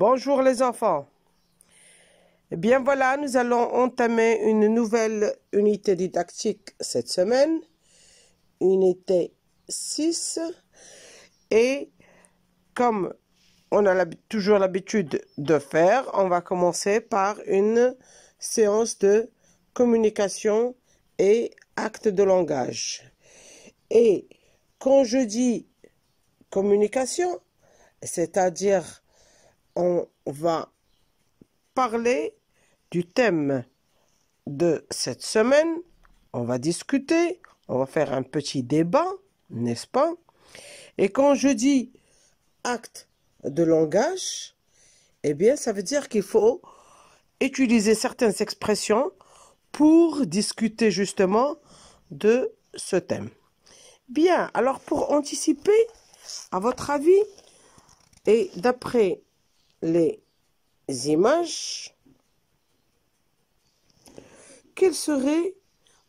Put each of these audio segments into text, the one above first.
Bonjour les enfants. Eh bien voilà, nous allons entamer une nouvelle unité didactique cette semaine, unité 6. Et comme on a toujours l'habitude de faire, on va commencer par une séance de communication et acte de langage. Et quand je dis communication, c'est-à-dire on va parler du thème de cette semaine, on va discuter, on va faire un petit débat, n'est-ce pas? Et quand je dis acte de langage, eh bien, ça veut dire qu'il faut utiliser certaines expressions pour discuter justement de ce thème. Bien, alors pour anticiper, à votre avis, et d'après les images, quel serait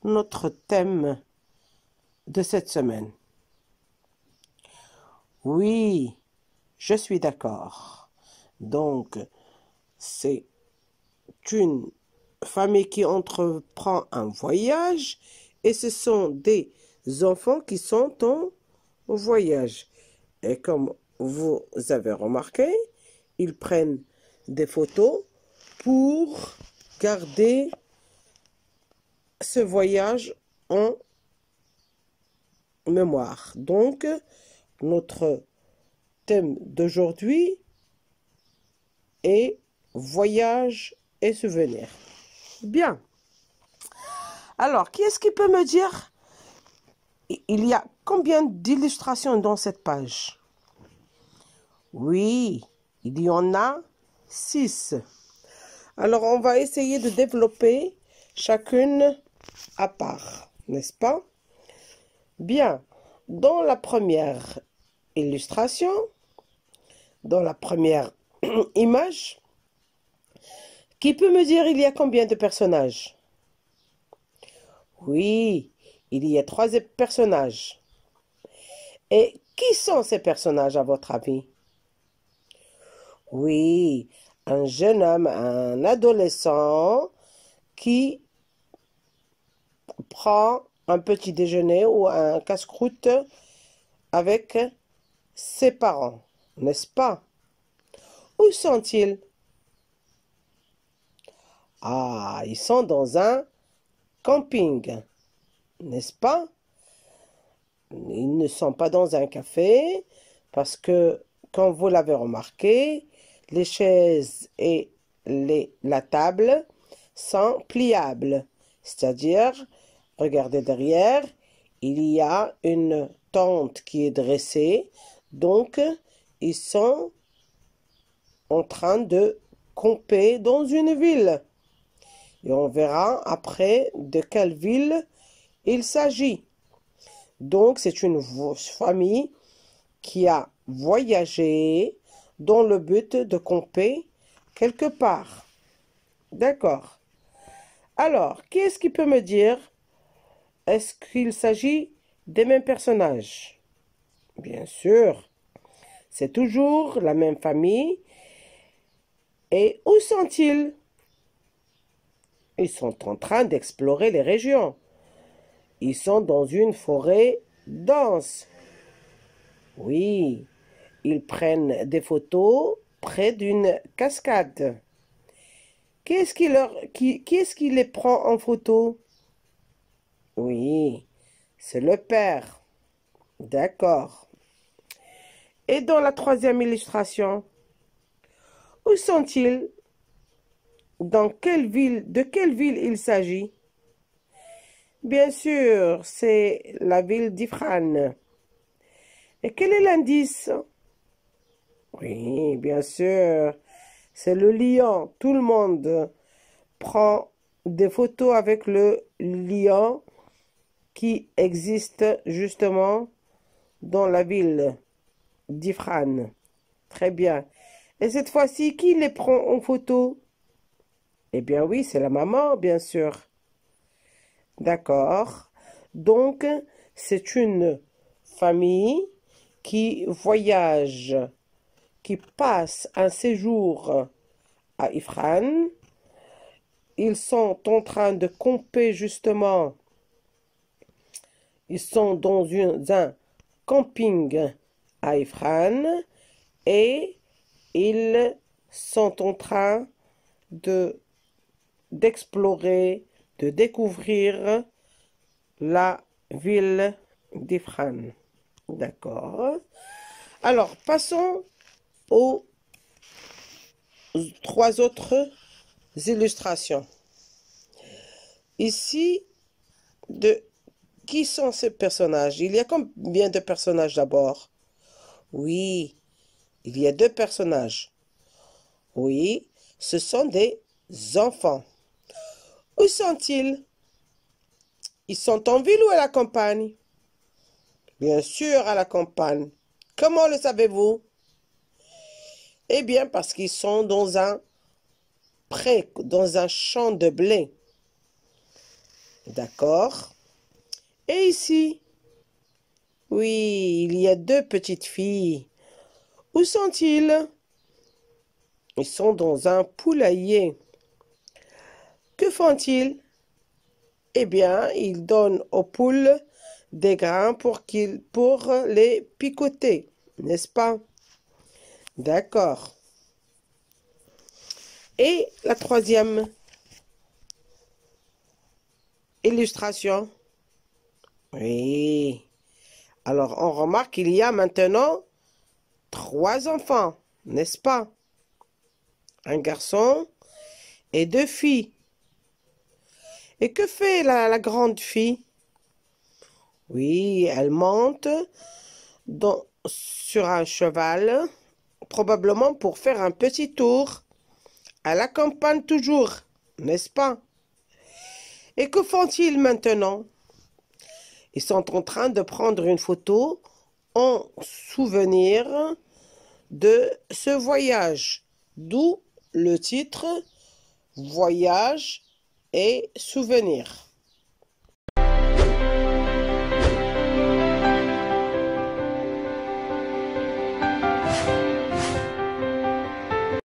notre thème de cette semaine? Oui, je suis d'accord. Donc, c'est une famille qui entreprend un voyage et ce sont des enfants qui sont en voyage. Et comme vous avez remarqué, ils prennent des photos pour garder ce voyage en mémoire. Donc, notre thème d'aujourd'hui est voyage et souvenirs. Bien. Alors, qui est-ce qui peut me dire, il y a combien d'illustrations dans cette page? Oui, il y en a 6. Alors, on va essayer de développer chacune à part, n'est-ce pas? Bien, dans la première illustration, dans la première image, qui peut me dire il y a combien de personnages? Oui, il y a 3 personnages. Et qui sont ces personnages à votre avis? Oui, un jeune homme, un adolescent qui prend un petit déjeuner ou un casse-croûte avec ses parents, n'est-ce pas? Où sont-ils? Ah, ils sont dans un camping, n'est-ce pas? Ils ne sont pas dans un café parce que, comme vous l'avez remarqué, les chaises et la table sont pliables. C'est-à-dire, regardez derrière, il y a une tente qui est dressée. Donc, ils sont en train de camper dans une ville. Et on verra après de quelle ville il s'agit. Donc, c'est une famille qui a voyagé dans le but de camper quelque part. D'accord. Alors, qui est-ce qui peut me dire, est-ce qu'il s'agit des mêmes personnages? Bien sûr, c'est toujours la même famille. Et où sont-ils? Ils sont en train d'explorer les régions. Ils sont dans une forêt dense. Oui, ils prennent des photos près d'une cascade. Qui est-ce qui les prend en photo? Oui, c'est le père. D'accord. Et dans la troisième illustration, où sont-ils? De quelle ville il s'agit? Bien sûr, c'est la ville d'Ifrane. Et quel est l'indice? Oui, bien sûr, c'est le lion. Tout le monde prend des photos avec le lion qui existe justement dans la ville d'Ifrane. Très bien. Et cette fois-ci, qui les prend en photo? Eh bien oui, c'est la maman, bien sûr. D'accord. Donc, c'est une famille qui voyage qui passent un séjour à Ifrane. Ils sont en train de camper justement. Ils sont dans un camping à Ifrane et ils sont en train d'explorer, de découvrir la ville d'Ifrane. D'accord. Alors, passons aux 3 autres illustrations. Ici, qui sont ces personnages? Il y a combien de personnages d'abord? Oui, il y a 2 personnages. Oui, ce sont des enfants. Où sont-ils? Ils sont en ville ou à la campagne? Bien sûr, à la campagne. Comment le savez-vous? Eh bien, parce qu'ils sont dans un pré, dans un champ de blé. D'accord? Et ici? Oui, il y a 2 petites filles. Où sont-ils? Ils sont dans un poulailler. Que font-ils? Eh bien, ils donnent aux poules des grains pour les picoter, n'est-ce pas? D'accord. Et la 3e illustration? Oui. Alors, on remarque qu'il y a maintenant 3 enfants, n'est-ce pas? Un garçon et 2 filles. Et que fait la grande fille? Oui, elle monte sur un cheval, probablement pour faire un petit tour à la campagne toujours, n'est-ce pas? Et que font-ils maintenant? Ils sont en train de prendre une photo en souvenir de ce voyage, d'où le titre Voyage et souvenirs.